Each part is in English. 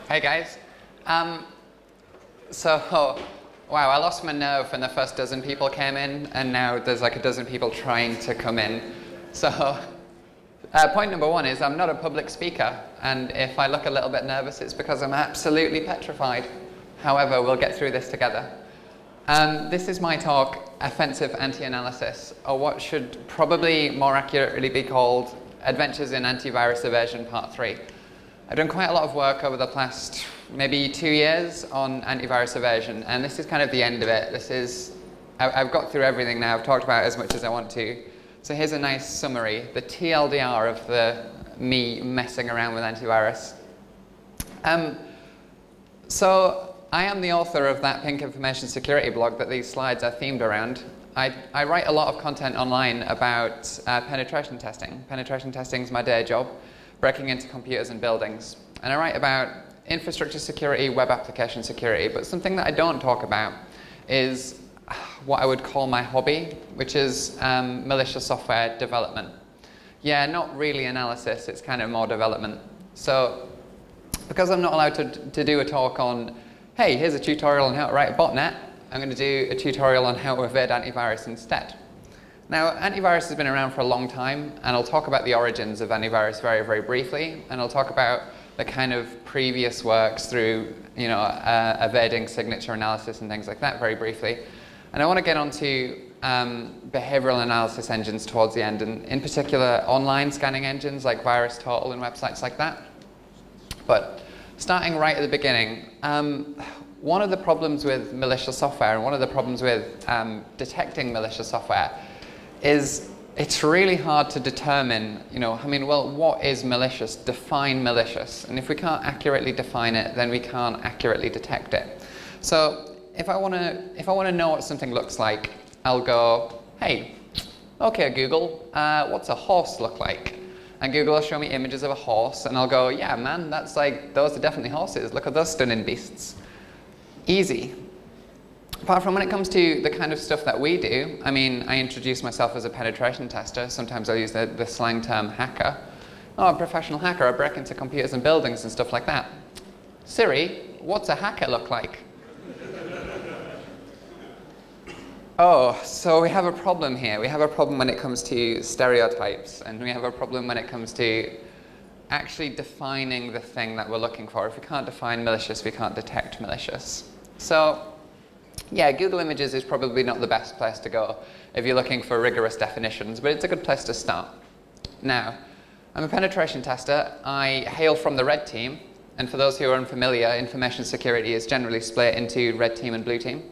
Hey guys. Wow, I lost my nerve when the first dozen people came in, and now there's like a dozen people trying to come in. So point number one is I'm not a public speaker, and if I look a little bit nervous, it's because I'm absolutely petrified. However, we'll get through this together. This is my talk, Offensive Anti-Analysis, or what should probably more accurately be called Adventures in Antivirus Evasion Part 3. I've done quite a lot of work over the past maybe 2 years on antivirus evasion, and this is kind of the end of it. I've got through everything now. I've talked about as much as I want to. So here's a nice summary, the TLDR of me messing around with antivirus. So I am the author of that pink information security blog that these slides are themed around. I write a lot of content online about penetration testing. Penetration testing is my day job, breaking into computers and buildings. And I write about infrastructure security, web application security, but something that I don't talk about is what I would call my hobby, which is malicious software development. Yeah, not really analysis, it's kind of more development. So because I'm not allowed to do a talk on, hey, here's a tutorial on how to write a botnet, I'm going to do a tutorial on how to evade antivirus instead. Now, antivirus has been around for a long time, and I'll talk about the origins of antivirus very, very briefly, and I'll talk about the kind of previous works through, evading signature analysis and things like that very briefly. And I want to get onto behavioral analysis engines towards the end, and in particular, online scanning engines like VirusTotal and websites like that. But starting right at the beginning, one of the problems with malicious software, and one of the problems with detecting malicious software, is it's really hard to determine, well, what is malicious? Define malicious. And if we can't accurately define it, then we can't accurately detect it. So if I want to know what something looks like, I'll go, hey, okay, Google, what's a horse look like? And Google will show me images of a horse, and I'll go, yeah, man, those are definitely horses. Look at those stunning beasts. Easy. Apart from when it comes to the kind of stuff that we do, I introduce myself as a penetration tester. Sometimes I use the slang term hacker. Oh, I'm a professional hacker. I break into computers and buildings and stuff like that. Siri, what's a hacker look like? Oh, so we have a problem here. We have a problem when it comes to stereotypes, and we have a problem when it comes to actually defining the thing that we're looking for. If we can't define malicious, we can't detect malicious. So yeah, Google Images is probably not the best place to go if you're looking for rigorous definitions, but it's a good place to start. Now, I'm a penetration tester. I hail from the red team, and for those who are unfamiliar, information security is generally split into red team and blue team,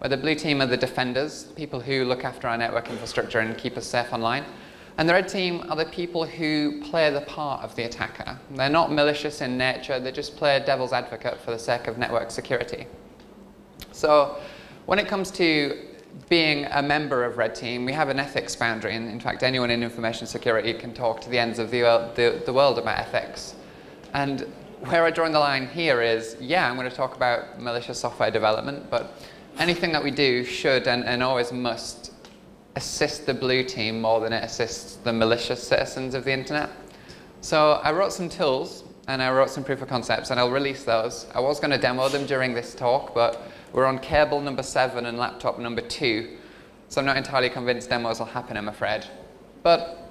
where the blue team are the defenders, people who look after our network infrastructure and keep us safe online, and the red team are the people who play the part of the attacker. They're not malicious in nature, they just play devil's advocate for the sake of network security. So when it comes to being a member of Red Team, we have an ethics boundary, and in fact anyone in information security can talk to the ends of the world about ethics. And where I draw the line here is, yeah, I'm going to talk about malicious software development, but anything that we do should and always must assist the blue team more than it assists the malicious citizens of the internet. So I wrote some tools, and I wrote some proof of concepts, and I'll release those. I was going to demo them during this talk, but we're on cable number 7 and laptop number 2, so I'm not entirely convinced demos will happen, I'm afraid. But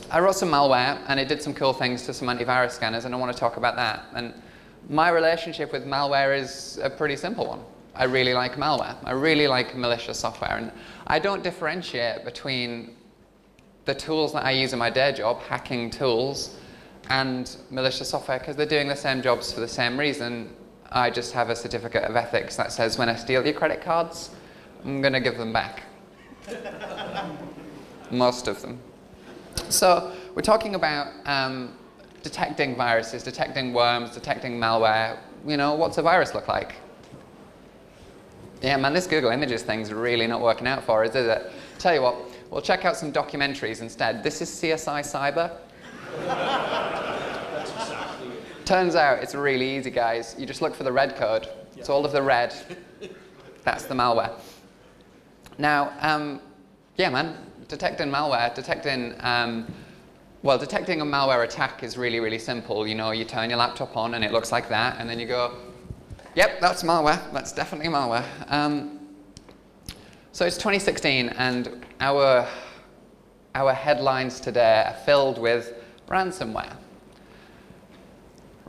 I wrote some malware, and it did some cool things to some antivirus scanners, and I want to talk about that. And my relationship with malware is a pretty simple one. I really like malware. I really like malicious software, and I don't differentiate between the tools that I use in my day job, hacking tools, and malicious software, because they're doing the same jobs for the same reason. I just have a certificate of ethics that says when I steal your credit cards, I'm going to give them back. Most of them. So we're talking about detecting viruses, detecting worms, detecting malware. What's a virus look like? Yeah, man, this Google Images thing's really not working out for us, is it? Tell you what, we'll check out some documentaries instead. This is CSI Cyber. Turns out it's really easy, guys. You just look for the red code. It's all of the red. That's the malware. Now, yeah, man, detecting malware, detecting Well, detecting a malware attack is really, really simple. You know, you turn your laptop on and it looks like that, and then you go, yep, that's malware. That's definitely malware. So it's 2016, and our headlines today are filled with ransomware.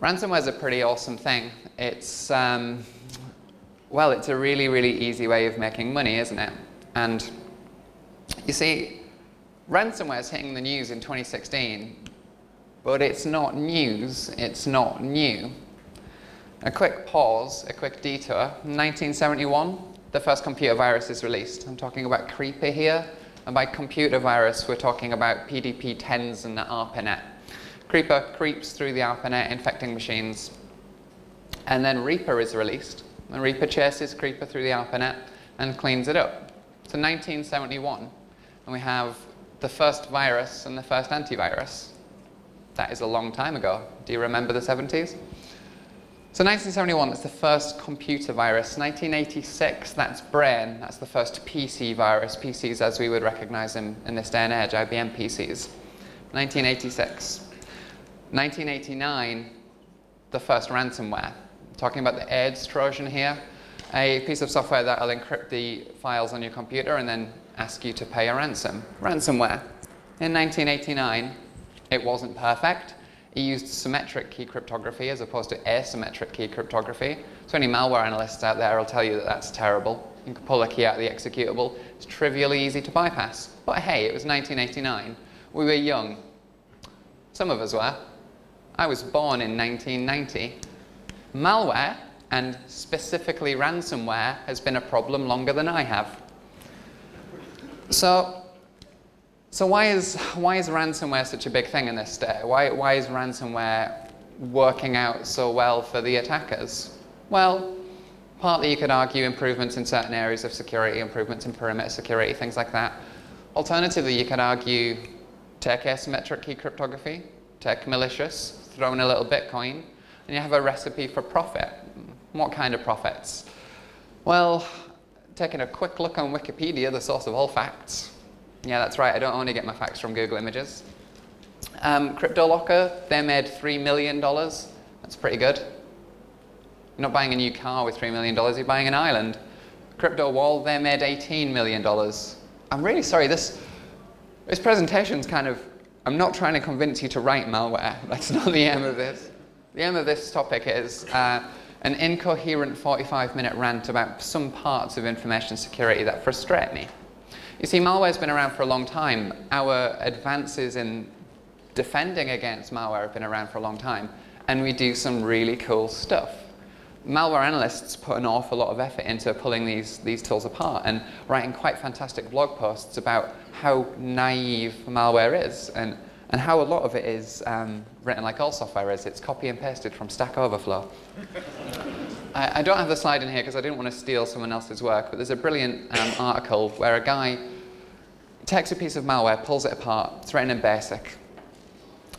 Ransomware is a pretty awesome thing. It's, well, it's a really, really easy way of making money, isn't it? And you see, ransomware is hitting the news in 2016, but it's not news, it's not new. A quick pause, a quick detour. 1971, the first computer virus is released. I'm talking about Creeper here, and by computer virus, we're talking about PDP-10s and the ARPANET. Creeper creeps through the ARPANET, infecting machines. And then Reaper is released. And Reaper chases Creeper through the ARPANET and cleans it up. So 1971, and we have the first virus and the first antivirus. That is a long time ago. Do you remember the 70s? So 1971, that's the first computer virus. 1986, that's Brain. That's the first PC virus. PCs as we would recognize them in this day and age, IBM PCs. 1986. 1989, the first ransomware. Talking about the AIDS Trojan here, a piece of software that will encrypt the files on your computer and then ask you to pay a ransom. Ransomware. In 1989, it wasn't perfect. It used symmetric key cryptography as opposed to asymmetric key cryptography. So any malware analysts out there will tell you that that's terrible. You can pull a key out of the executable. It's trivially easy to bypass. But hey, it was 1989. We were young. Some of us were. I was born in 1990. Malware, and specifically ransomware, has been a problem longer than I have. So why is ransomware such a big thing in this day? Why is ransomware working out so well for the attackers? Well, partly you could argue improvements in certain areas of security, improvements in perimeter security, things like that. Alternatively, you could argue take asymmetric key cryptography, take malicious, throw in a little Bitcoin, and you have a recipe for profit. What kind of profits? Well, taking a quick look on Wikipedia, the source of all facts. Yeah, that's right, I don't only get my facts from Google Images. CryptoLocker, they made $3 million. That's pretty good. You're not buying a new car with $3 million, you're buying an island. CryptoWall, they made $18 million. I'm really sorry, this presentation's kind of, I'm not trying to convince you to write malware. That's not the aim of this. The aim of this topic is an incoherent 45-minute rant about some parts of information security that frustrate me. You see, malware's been around for a long time. Our advances in defending against malware have been around for a long time, and we do some really cool stuff. Malware analysts put an awful lot of effort into pulling these tools apart and writing quite fantastic blog posts about how naive malware is and how a lot of it is written like all software is. It's copy and pasted from Stack Overflow. I don't have the slide in here because I didn't want to steal someone else's work, but there's a brilliant article where a guy takes a piece of malware, pulls it apart, it's written in BASIC,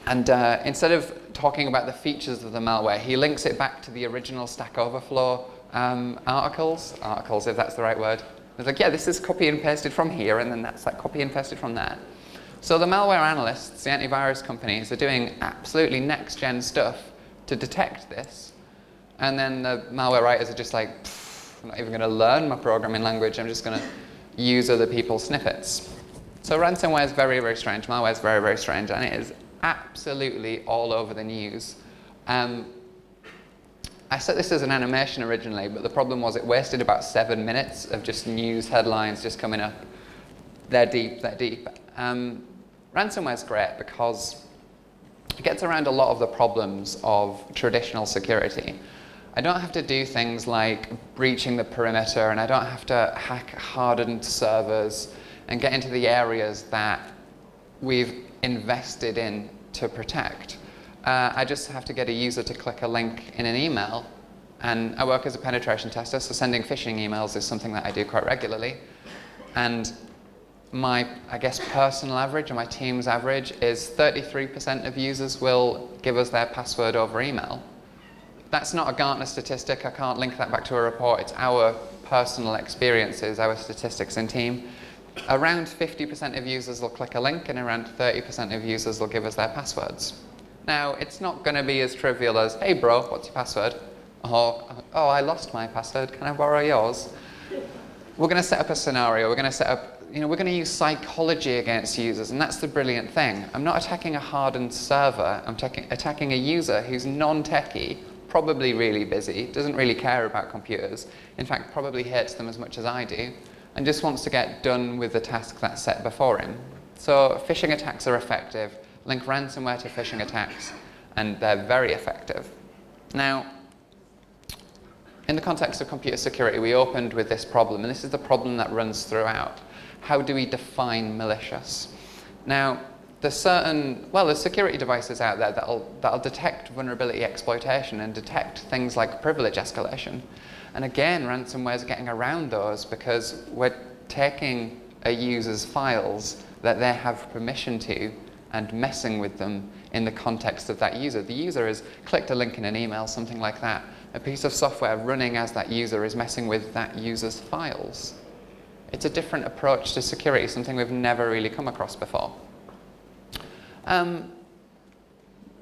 and instead of talking about the features of the malware, he links it back to the original Stack Overflow articles if that's the right word. It's like, yeah, this is copy and pasted from here, and then that's like copy and pasted from there. So the malware analysts, the antivirus companies, are doing absolutely next-gen stuff to detect this. And then the malware writers are just like, I'm not even going to learn my programming language, I'm just going to use other people's snippets. So ransomware is very, very strange. Malware is very, very strange, and it is absolutely all over the news. I set this as an animation originally, but the problem was it wasted about 7 minutes of just news headlines just coming up. They're deep, they're deep. Ransomware is great because it gets around a lot of the problems of traditional security. I don't have to do things like breaching the perimeter, and I don't have to hack hardened servers and get into the areas that we've invested in to protect. I just have to get a user to click a link in an email, and I work as a penetration tester, so sending phishing emails is something that I do quite regularly. And my, I guess, personal average, or my team's average, is 33% of users will give us their password over email. That's not a Gartner statistic. I can't link that back to a report. It's our personal experiences, our statistics in team. Around 50% of users will click a link, and around 30% of users will give us their passwords. Now, it's not going to be as trivial as, hey bro, what's your password? Or, oh, I lost my password, can I borrow yours? We're going to set up a scenario, we're going to set up, we're going to use psychology against users, and that's the brilliant thing. I'm not attacking a hardened server, I'm attacking a user who's non-techie, probably really busy, doesn't really care about computers, in fact probably hates them as much as I do, and just wants to get done with the task that's set before him. So phishing attacks are effective. Link ransomware to phishing attacks, and they're very effective. Now, in the context of computer security, we opened with this problem, and this is the problem that runs throughout. How do we define malicious? Now, there's security devices out there that'll detect vulnerability exploitation and detect things like privilege escalation. And again, ransomware is getting around those because we're taking a user's files that they have permission to and messing with them in the context of that user. The user has clicked a link in an email, something like that. A piece of software running as that user is messing with that user's files. It's a different approach to security, something we've never really come across before.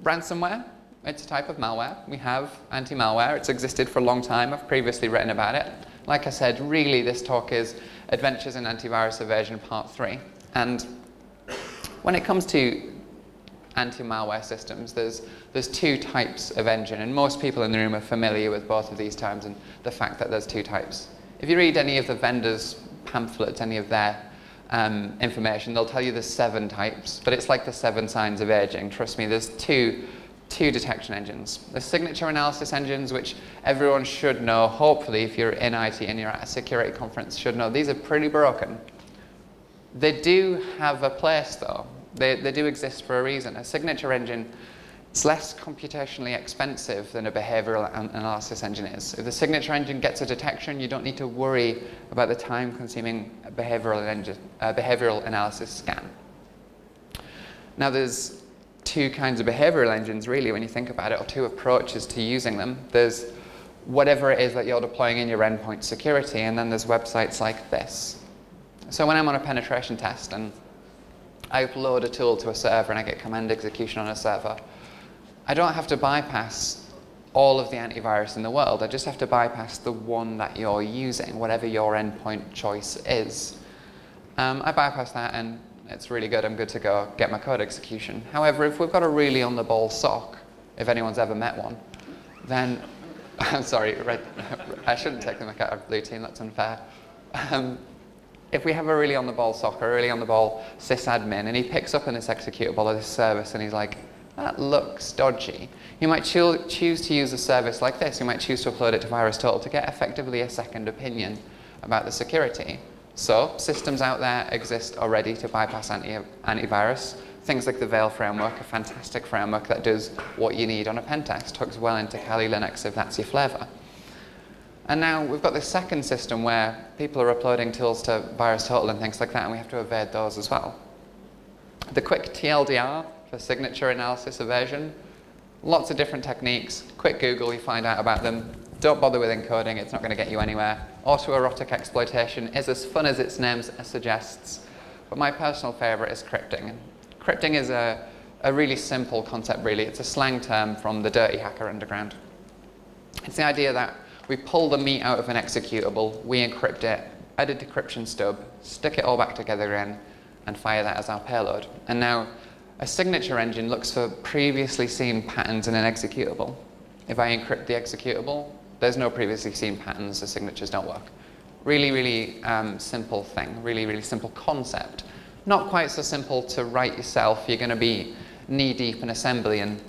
Ransomware, it's a type of malware. We have anti-malware. It's existed for a long time. I've previously written about it. Like I said, really this talk is Adventures in Antivirus Evasion Part 3. And when it comes to anti-malware systems, there's two types of engine, and most people in the room are familiar with both of these terms and the fact that there's two types. If you read any of the vendors' pamphlets, any of their information, they'll tell you there's 7 types, but it's like the 7 signs of aging. Trust me, there's two detection engines. There's signature analysis engines, which everyone should know, hopefully, if you're in IT and you're at a security conference, should know. These are pretty broken. They do have a place, though. They do exist for a reason. A signature engine is less computationally expensive than a behavioral analysis engine is. If the signature engine gets a detection, you don't need to worry about the time-consuming behavioral analysis scan. Now, there's 2 kinds of behavioral engines, really, when you think about it, or 2 approaches to using them. There's whatever it is that you're deploying in your endpoint security, and then there's websites like this. So when I'm on a penetration test and I upload a tool to a server and I get command execution on a server, I don't have to bypass all of the antivirus in the world. I just have to bypass the one that you're using, whatever your endpoint choice is. I bypass that and it's really good. I'm good to go get my code execution. However, if we've got a really on-the-ball SOC, if anyone's ever met one, then I'm sorry, I shouldn't take the mic out of blue team. That's unfair. If we have a really on-the-ball SOC or a really on-the-ball sysadmin, and he picks up on this executable or this service and he's like, that looks dodgy, you might choose to use a service like this. You might choose to upload it to VirusTotal to get effectively a second opinion about the security. So systems out there exist already to bypass antivirus. Things like the Veil framework, a fantastic framework that does what you need on a pen test, hooks well into Kali Linux if that's your flavor. And now we've got this second system where people are uploading tools to VirusTotal and things like that, and we have to evade those as well. The quick TLDR for signature analysis evasion, lots of different techniques. Quick Google, you find out about them. Don't bother with encoding, it's not going to get you anywhere. Autoerotic exploitation is as fun as its name suggests, but my personal favorite is crypting. Crypting is a really simple concept, really. It's a slang term from the dirty hacker underground. It's the idea that we pull the meat out of an executable, we encrypt it, add a decryption stub, stick it all back together again, and fire that as our payload. And now, a signature engine looks for previously seen patterns in an executable. If I encrypt the executable, there's no previously seen patterns, the signatures don't work. Really, really simple thing, really, really simple concept. Not quite so simple to write yourself. You're going to be knee-deep in assembly, and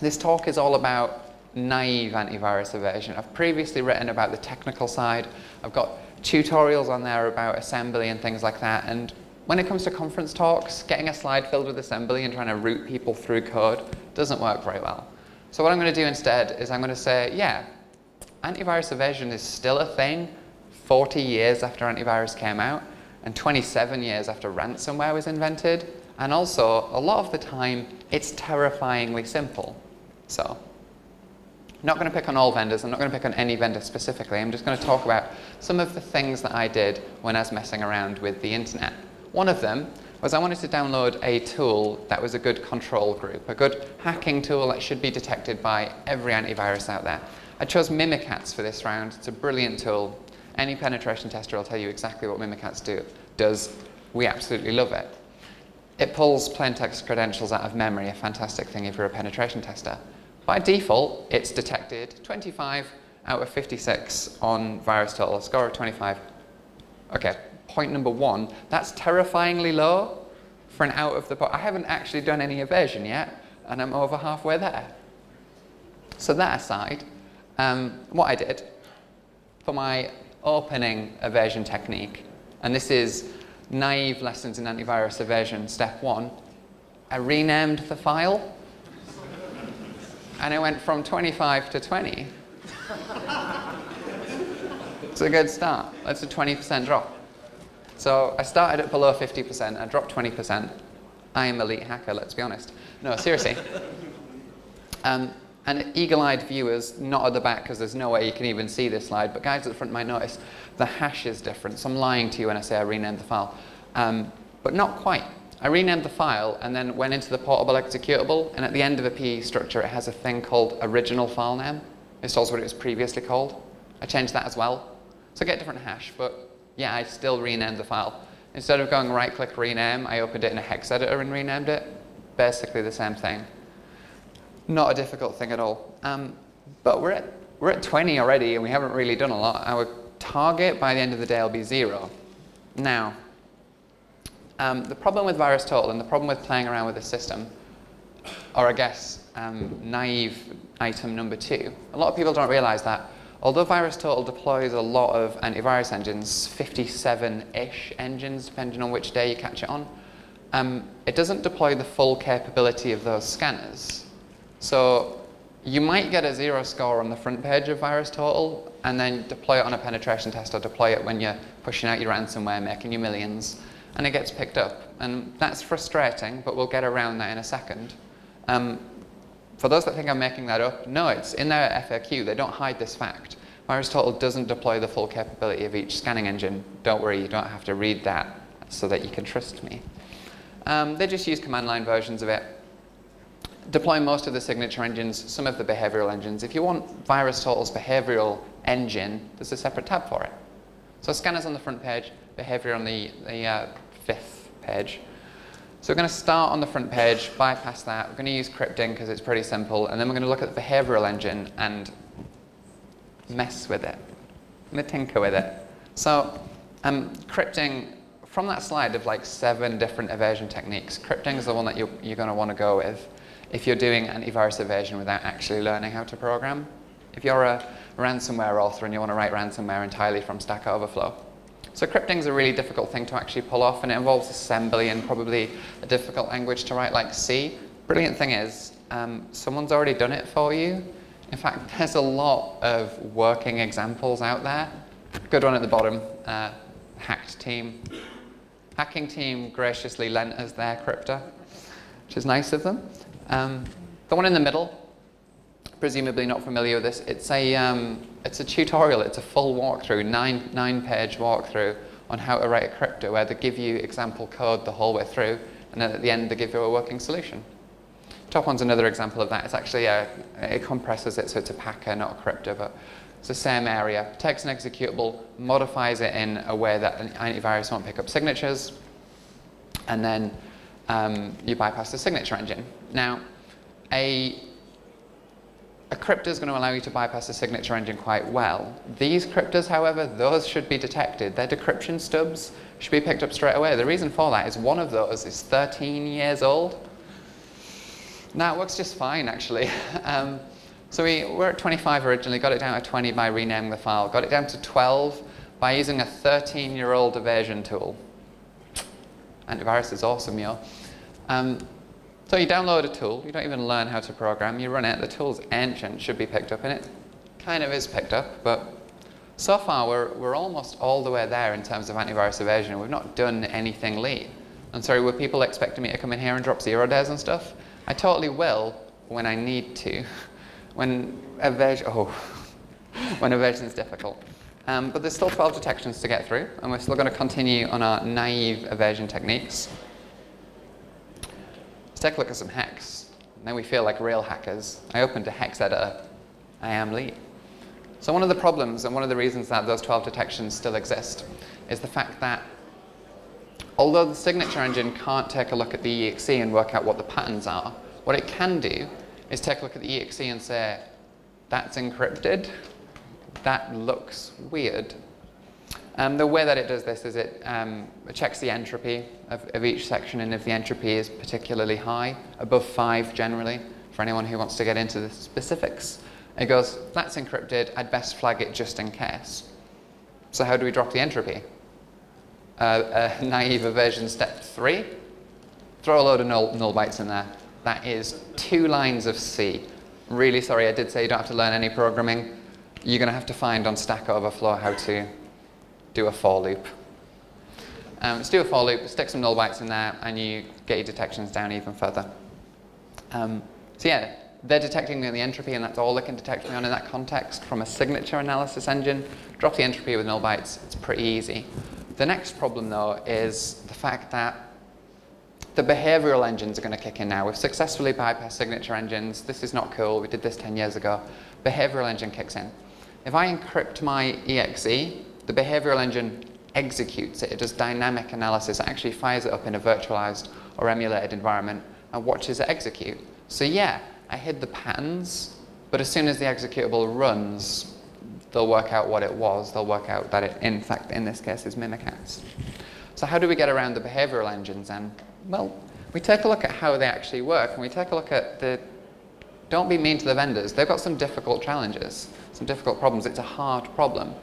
this talk is all about naive antivirus evasion. I've previously written about the technical side. I've got tutorials on there about assembly and things like that, and when it comes to conference talks, getting a slide filled with assembly and trying to route people through code doesn't work very well. So what I'm going to do instead is I'm going to say, yeah, antivirus evasion is still a thing 40 years after antivirus came out and 27 years after ransomware was invented, and also a lot of the time it's terrifyingly simple. So I'm not going to pick on all vendors. I'm not going to pick on any vendor specifically. I'm just going to talk about some of the things that I did when I was messing around with the internet. One of them was I wanted to download a tool that was a good control group, a good hacking tool that should be detected by every antivirus out there. I chose Mimikatz for this round. It's a brilliant tool. Any penetration tester will tell you exactly what Mimikatz does. We absolutely love it. It pulls plain text credentials out of memory, a fantastic thing if you're a penetration tester. By default, it's detected 25 out of 56 on VirusTotal, a score of 25. Okay, point number one, that's terrifyingly low for an out of the box. I haven't actually done any evasion yet, and I'm over halfway there. So that aside, what I did for my opening evasion technique, and this is naive lessons in antivirus evasion, step one, I renamed the file. And I went from 25 to 20. It's a good start. That's a 20% drop. So I started at below 50%, I dropped 20%. I am elite hacker, let's be honest. No, seriously. And eagle-eyed viewers, not at the back because there's no way you can even see this slide, but guys at the front might notice the hash is different. So I'm lying to you when I say I renamed the file. But not quite. I renamed the file and then went into the portable executable, and at the end of a PE structure it has a thing called original file name. It's also what it was previously called. I changed that as well. So I get different hash, but yeah, I still renamed the file. Instead of going right-click rename, I opened it in a hex editor and renamed it. Basically the same thing. Not a difficult thing at all. But we're at 20 already and we haven't really done a lot. Our target by the end of the day will be 0. Now, the problem with VirusTotal and the problem with playing around with the system, or I guess naive item number 2, a lot of people don't realize that although VirusTotal deploys a lot of antivirus engines, 57-ish engines depending on which day you catch it on, it doesn't deploy the full capability of those scanners. So you might get a 0 score on the front page of VirusTotal and then deploy it on a penetration test or deploy it when you're pushing out your ransomware, making your millions, and it gets picked up. And that's frustrating, but we'll get around that in a second. For those that think I'm making that up, no, it's in their FAQ. They don't hide this fact. VirusTotal doesn't deploy the full capability of each scanning engine. Don't worry, you don't have to read that so that you can trust me. They just use command line versions of it. Deploy most of the signature engines, some of the behavioral engines. If you want VirusTotal's behavioral engine, there's a separate tab for it. So scanners on the front page, behavior on the 5th page. So we're going to start on the front page, bypass that. We're going to use crypting because it's pretty simple, and then we're going to look at the behavioral engine and mess with it. I'm going to tinker with it. So crypting, from that slide of like 7 different evasion techniques, crypting is the one that you're going to want to go with if you're doing antivirus evasion without actually learning how to program. If you're a ransomware author and you want to write ransomware entirely from Stack Overflow. So crypting is a really difficult thing to actually pull off, and it involves assembly and probably a difficult language to write like C. Brilliant thing is, someone's already done it for you. In fact, there's a lot of working examples out there. Good one at the bottom, hacked team. Hacking team graciously lent us their crypter, which is nice of them. The one in the middle, presumably not familiar with this, it's a tutorial, it's a full walkthrough, nine-page walkthrough on how to write a crypto, where they give you example code the whole way through, and then at the end they give you a working solution. Top one's another example of that. It's actually, it compresses it so it's a packer, not a crypto, but it's the same area. Takes an executable, modifies it in a way that an antivirus won't pick up signatures, and then you bypass the signature engine. Now, a crypto is going to allow you to bypass the signature engine quite well. These cryptos, however, those should be detected. Their decryption stubs should be picked up straight away. The reason for that is one of those is 13 years old. Now, it works just fine, actually. So we were at 25 originally, got it down to 20 by renaming the file, got it down to 12 by using a 13-year-old evasion tool. Antivirus is awesome, yo. So you download a tool, you don't even learn how to program, you run it, the tool's ancient, should be picked up, and it kind of is picked up, but so far we're almost all the way there in terms of antivirus evasion. We've not done anything lean. I'm sorry, were people expecting me to come in here and drop 0 days and stuff? I totally will when I need to. when evasion, when evasion is difficult. But there's still 12 detections to get through, and we're still going to continue on our naive evasion techniques. Let's take a look at some hex. Now we feel like real hackers. I opened a hex editor. I am lead. So one of the problems, and one of the reasons that those 12 detections still exist, is the fact that although the signature engine can't take a look at the EXE and work out what the patterns are, what it can do is take a look at the EXE and say, that's encrypted. That looks weird. The way that it does this is it checks the entropy of each section, and if the entropy is particularly high, above 5 generally, for anyone who wants to get into the specifics, it goes, that's encrypted, I'd best flag it just in case. So how do we drop the entropy? Naive evasion step 3, throw a load of null bytes in there. That is 2 lines of C. Really sorry, I did say you don't have to learn any programming. You're going to have to find on Stack Overflow how to do a for loop. Let's do a for loop, stick some null bytes in there, and you get your detections down even further. So yeah, they're detecting me on the entropy, and that's all they can detect me on in that context from a signature analysis engine. Drop the entropy with null bytes, it's pretty easy. The next problem, though, is the fact that the behavioral engines are going to kick in now. We've successfully bypassed signature engines. This is not cool. We did this 10 years ago. Behavioral engine kicks in. If I encrypt my EXE, the behavioral engine executes it. It does dynamic analysis. It actually fires it up in a virtualized or emulated environment and watches it execute. So yeah, I hid the patterns, but as soon as the executable runs, they'll work out what it was. They'll work out that it, in fact, in this case, is mimikatz. So how do we get around the behavioral engines then? Well, we take a look at how they actually work, and we take a look at the, don't be mean to the vendors. They've got some difficult challenges, some difficult problems. It's a hard problem.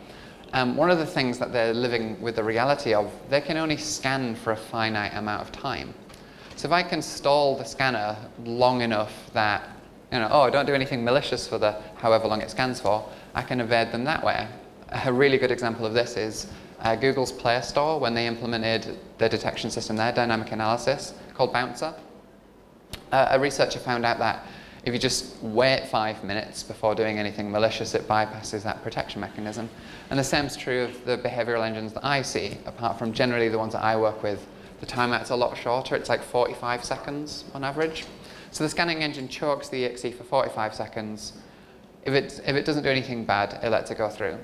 One of the things that they're living with the reality of, they can only scan for a finite amount of time. So if I can stall the scanner long enough that, oh, don't do anything malicious for the however long it scans for, I can evade them that way. A really good example of this is Google's Play Store, when they implemented their detection system there, dynamic analysis, called Bouncer. A researcher found out that if you just wait 5 minutes before doing anything malicious, it bypasses that protection mechanism. And the same is true of the behavioral engines that I see, apart from generally the ones that I work with. The timeout's a lot shorter. It's like 45 seconds on average. So the scanning engine chokes the EXE for 45 seconds. If it doesn't do anything bad, it lets it go through.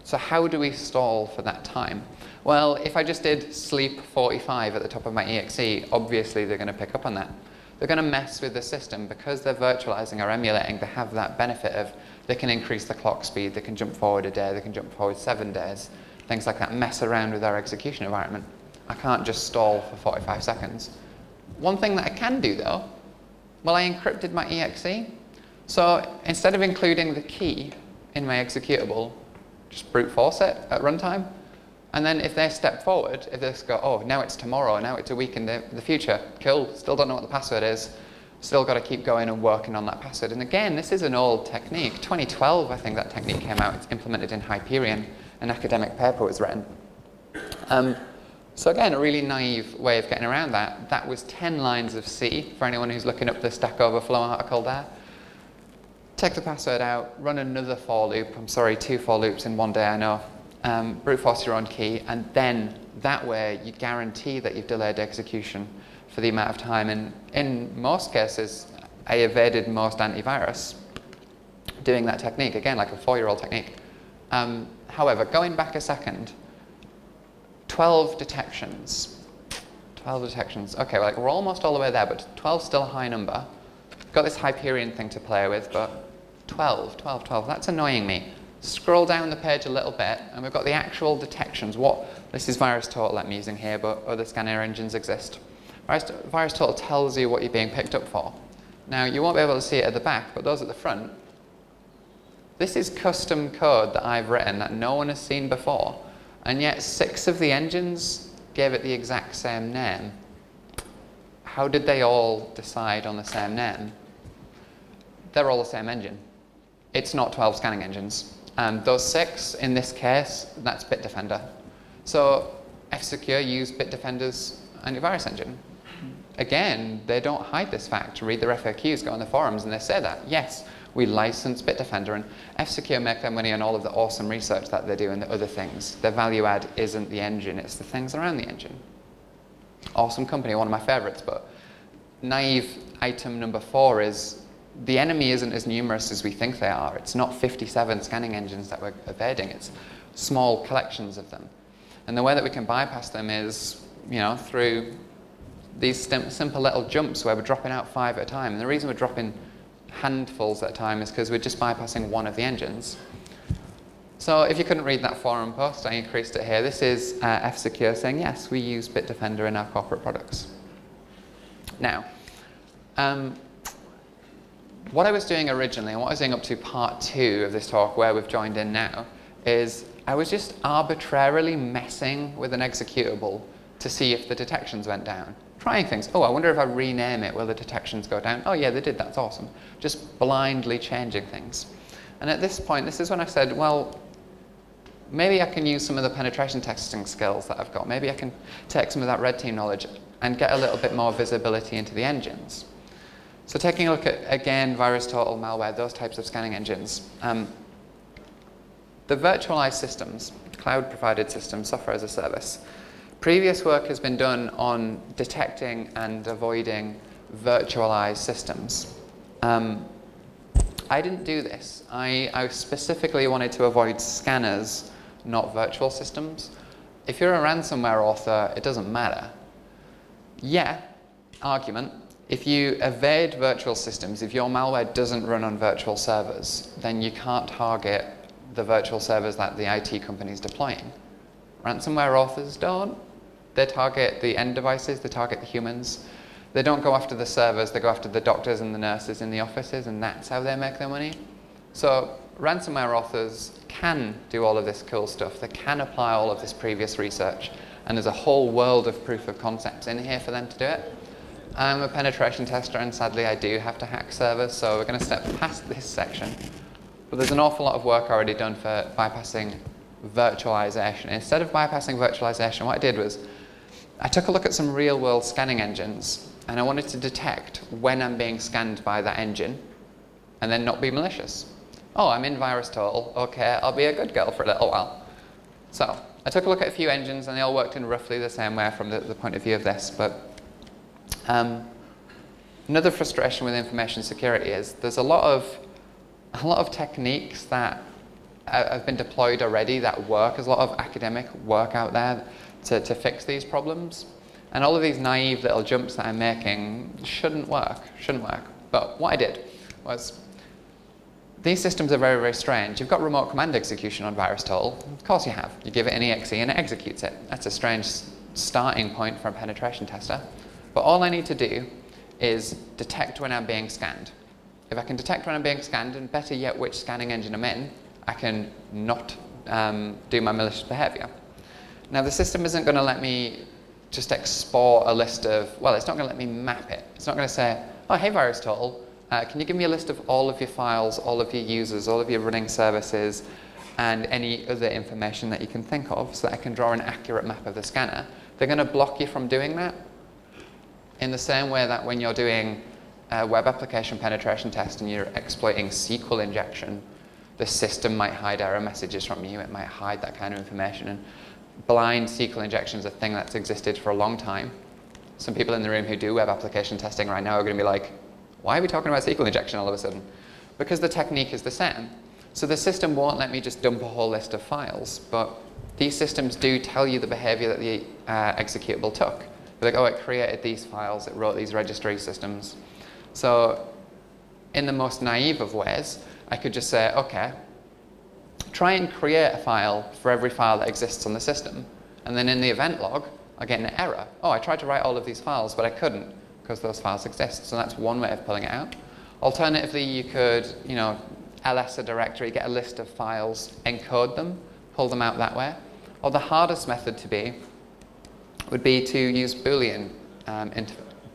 So how do we stall for that time? Well, if I just did sleep 45 at the top of my EXE, obviously they're going to pick up on that. They're going to mess with the system because they're virtualizing or emulating. They have that benefit of they can increase the clock speed, they can jump forward a day, they can jump forward 7 days, things like that, mess around with our execution environment. I can't just stall for 45 seconds. One thing that I can do though, well, I encrypted my EXE. So instead of including the key in my executable, just brute force it at runtime. And then if they step forward, if they just go, oh, now it's tomorrow, now it's a week in the future, cool, still don't know what the password is, still got to keep going and working on that password. And again, this is an old technique. 2012, I think that technique came out. It's implemented in Hyperion. An academic paper was written. So again, a really naive way of getting around that. That was 10 lines of C for anyone who's looking up the Stack Overflow article there. Take the password out, run another for loop. I'm sorry, 2 for loops in one day, I know. Brute force your own key, and then that way you guarantee that you've delayed execution for the amount of time. And in most cases, I evaded most antivirus doing that technique, again, like a 4-year-old technique. However, going back a second, 12 detections. 12 detections. Okay, like we're almost all the way there, but 12 is still a high number. Got this Hyperion thing to play with, but 12, that's annoying me. Scroll down the page a little bit, and we've got the actual detections. This is VirusTotal I'm using here, but other scanner engines exist. VirusTotal tells you what you're being picked up for. Now, you won't be able to see it at the back, but those at the front, this is custom code that I've written that no one has seen before, and yet 6 of the engines gave it the exact same name. How did they all decide on the same name? They're all the same engine. It's not 12 scanning engines. Those 6, in this case, that's Bitdefender. So F-Secure used Bitdefender's antivirus engine. Again, they don't hide this fact. Read their FAQs, go on the forums, and they say that. Yes, We license Bitdefender, and F-Secure make their money on all of the awesome research that they do and the other things. Their value add isn't the engine, it's the things around the engine. Awesome company, one of my favorites, but naive item number 4 is the enemy isn't as numerous as we think they are. It's not 57 scanning engines that we're evading, it's small collections of them. And the way that we can bypass them is, through these simple little jumps where we're dropping out 5 at a time. And the reason we're dropping handfuls at a time is because we're just bypassing one of the engines. So if you couldn't read that forum post, I increased it here. This is F-Secure saying, yes, we use Bitdefender in our corporate products. Now, what I was doing originally, and what I was doing up to part 2 of this talk, where we've joined in now, is I was just arbitrarily messing with an executable to see if the detections went down. Trying things. Oh, I wonder if I rename it, will the detections go down? Oh yeah, they did, that's awesome. Just blindly changing things. And at this point, this is when I said, well, maybe I can use some of the penetration testing skills that I've got. Maybe I can take some of that red team knowledge and get a little bit more visibility into the engines. So taking a look at, again, VirusTotal, malware, those types of scanning engines. The virtualized systems, cloud-provided systems, software as a service. Previous work has been done on detecting and avoiding virtualized systems. I didn't do this. I specifically wanted to avoid scanners, not virtual systems. If you're a ransomware author, it doesn't matter. Yeah, argument. If you evade virtual systems, if your malware doesn't run on virtual servers, then you can't target the virtual servers that the IT company is deploying. Ransomware authors don't. They target the end devices, they target the humans. They don't go after the servers, they go after the doctors and the nurses in the offices, and that's how they make their money. So ransomware authors can do all of this cool stuff. They can apply all of this previous research, and there's a whole world of proof of concepts in here for them to do it. I'm a penetration tester, and sadly I do have to hack servers, so we're going to step past this section. But there's an awful lot of work already done for bypassing virtualization. Instead of bypassing virtualization, what I did was I took a look at some real-world scanning engines, and I wanted to detect when I'm being scanned by that engine and then not be malicious. Oh, I'm in VirusTotal. Okay, I'll be a good girl for a little while. So I took a look at a few engines, and they all worked in roughly the same way from the point of view of this. But another frustration with information security is there's a lot of techniques that have been deployed already that work. There's a lot of academic work out there to fix these problems. And all of these naive little jumps that I'm making shouldn't work. But what I did was, these systems are very, very strange. You've got remote command execution on VirusTotal. Of course you have. You give it an exe and it executes it. That's a strange starting point for a penetration tester. But all I need to do is detect when I'm being scanned. If I can detect when I'm being scanned, and better yet which scanning engine I'm in, I can not do my malicious behavior. Now the system isn't going to let me just export a list of, well, it's not going to let me map it. It's not going to say, oh, hey VirusTotal, can you give me a list of all of your files, all of your users, all of your running services, and any other information that you can think of, so that I can draw an accurate map of the scanner. They're going to block you from doing that in the same way that when you're doing a web application penetration test and you're exploiting SQL injection, the system might hide error messages from you, it might hide that kind of information. And blind SQL injection is a thing that's existed for a long time. Some people in the room who do web application testing right now are going to be like, why are we talking about SQL injection all of a sudden? Because the technique is the same. So the system won't let me just dump a whole list of files, but these systems do tell you the behavior that the executable took. They're like, oh, it created these files, it wrote these registry systems. So in the most naive of ways, I could just say, okay, try and create a file for every file that exists on the system. And then in the event log, I get an error. Oh, I tried to write all of these files, but I couldn't because those files exist. So that's one way of pulling it out. Alternatively, you could, ls a directory, get a list of files, encode them, pull them out that way. Or the hardest method to be would be to use Boolean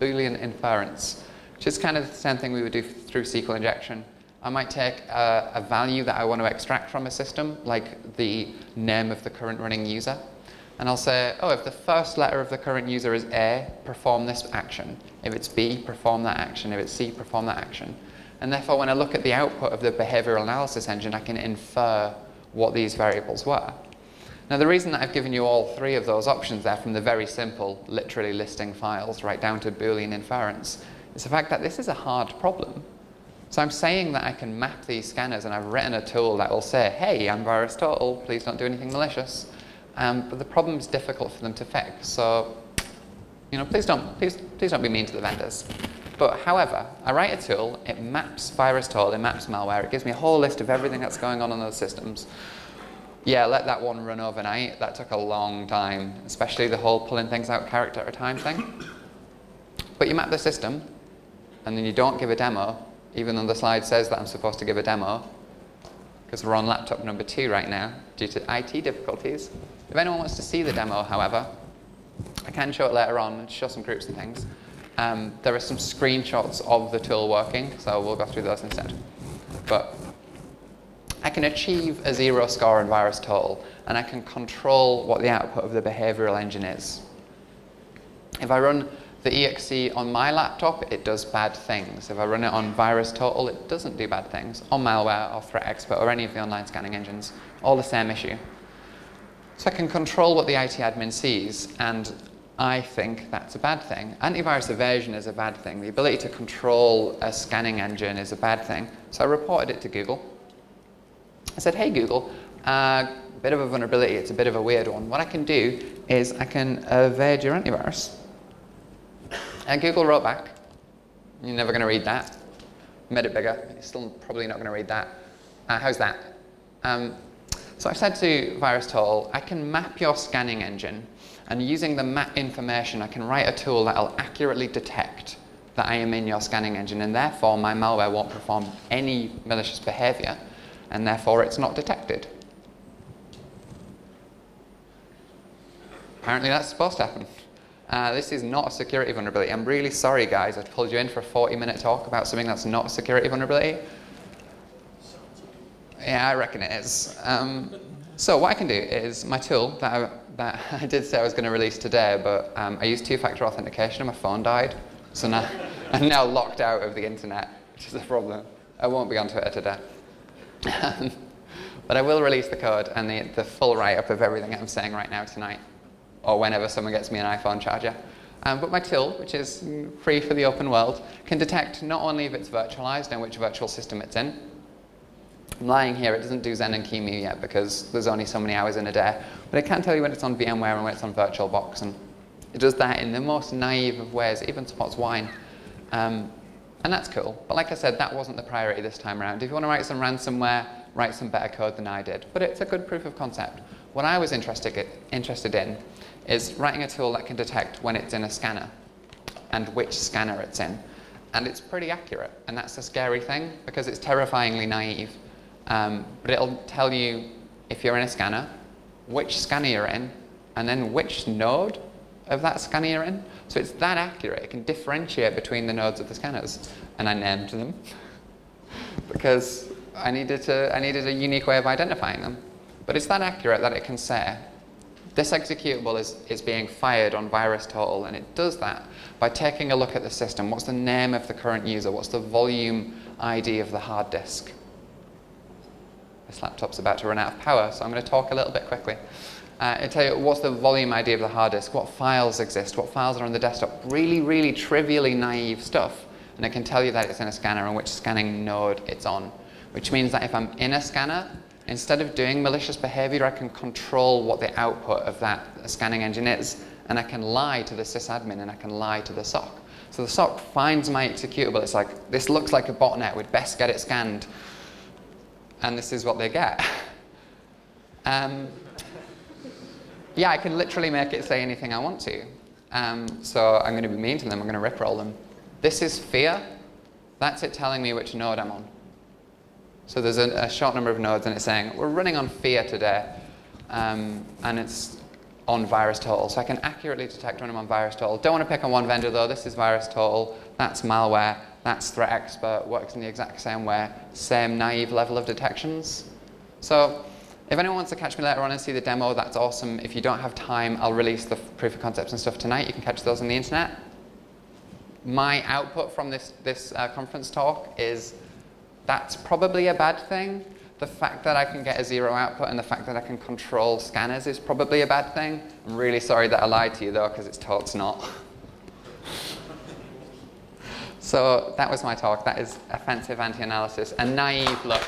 inference, which is kind of the same thing we would do through SQL injection. I might take a value that I want to extract from a system, like the name of the current running user, and I'll say, oh, if the first letter of the current user is A, perform this action. If it's B, perform that action. If it's C, perform that action. And therefore, when I look at the output of the behavioral analysis engine, I can infer what these variables were. Now, the reason that I've given you all three of those options there, from the very simple, literally listing files, right down to Boolean inference, is the fact that this is a hard problem. So I'm saying that I can map these scanners, and I've written a tool that will say, hey, I'm virus total, please don't do anything malicious. But the problem's difficult for them to fix. So, please don't be mean to the vendors. But however, I write a tool, it maps virus total, it maps malware, it gives me a whole list of everything that's going on in those systems. Yeah, let that one run overnight. That took a long time, especially the whole pulling things out character at a time thing. But you map the system, and then you don't give a demo, even though the slide says that I'm supposed to give a demo, because we're on laptop number 2 right now due to IT difficulties. If anyone wants to see the demo, however, I can show it later on and show some groups and things. There are some screenshots of the tool working, so we'll go through those instead. But I can achieve a 0 score in virus total, and I can control what the output of the behavioral engine is. If I run the exe on my laptop, it does bad things. If I run it on virus total, it doesn't do bad things. On malware or threat expert or any of the online scanning engines, all the same issue. So I can control what the IT admin sees, and I think that's a bad thing. Antivirus evasion is a bad thing. The ability to control a scanning engine is a bad thing. So I reported it to Google. I said, hey Google, bit of a vulnerability, it's a bit of a weird one. What I can do is I can evade your antivirus. And Google wrote back, you're never going to read that. Made it bigger, you're still probably not going to read that. How's that? So I said to virus total, I can map your scanning engine, and using the map information, I can write a tool that will accurately detect that I am in your scanning engine, and therefore my malware won't perform any malicious behavior, and therefore it's not detected. Apparently that's supposed to happen. This is not a security vulnerability. I'm really sorry, guys. I've pulled you in for a 40-minute talk about something that's not a security vulnerability. Yeah, I reckon it is. So what I can do is my tool that I did say I was going to release today, but I used two-factor authentication and my phone died. So now I'm now locked out of the internet, which is a problem. I won't be on Twitter today. But I will release the code and the full write-up of everything I'm saying right now tonight, or whenever someone gets me an iPhone charger. But my tool, which is free for the open world, can detect not only if it's virtualized and which virtual system it's in. I'm lying here, it doesn't do Zen and QEMU yet because there's only so many hours in a day, but it can tell you when it's on VMware and when it's on VirtualBox, and it does that in the most naive of ways. It even supports wine. And that's cool. But like I said, that wasn't the priority this time around. If you want to write some ransomware, write some better code than I did. But it's a good proof of concept. What I was interested in is writing a tool that can detect when it's in a scanner and which scanner it's in. And it's pretty accurate. And that's the scary thing, because it's terrifyingly naive. But it'll tell you if you're in a scanner, which scanner you're in, and then which node of that scanner you're in. So it's that accurate. It can differentiate between the nodes of the scanners. And I named them because I needed a unique way of identifying them. But it's that accurate that it can say, this executable is being fired on virus total, and it does that by taking a look at the system. What's the name of the current user? What's the volume ID of the hard disk? This laptop's about to run out of power, so I'm going to talk a little bit quickly. It'll tell you what's the volume ID of the hard disk, what files exist, what files are on the desktop. Really, really trivially naive stuff. And it can tell you that it's in a scanner and which scanning node it's on. Which means that if I'm in a scanner, instead of doing malicious behavior, I can control what the output of that scanning engine is. And I can lie to the sysadmin and I can lie to the SOC. So the SOC finds my executable. It's like, this looks like a botnet, we'd best get it scanned. And this is what they get. Yeah, I can literally make it say anything I want to. So I'm going to be mean to them, I'm going to rickroll them. This is fear. That's it telling me which node I'm on. So there's a short number of nodes, and it's saying, we're running on fear today, and it's on virus total. So I can accurately detect when I'm on virus total. Don't want to pick on one vendor, though. This is virus total. That's malware. That's threat expert. Works in the exact same way. Same naive level of detections. So if anyone wants to catch me later on and see the demo, that's awesome. If you don't have time, I'll release the proof of concepts and stuff tonight. You can catch those on the internet. My output from this conference talk is That's probably a bad thing. The fact that I can get a 0 output and the fact that I can control scanners is probably a bad thing. I'm really sorry that I lied to you, though, because it's not. So that was my talk. That is offensive anti-analysis, a naive look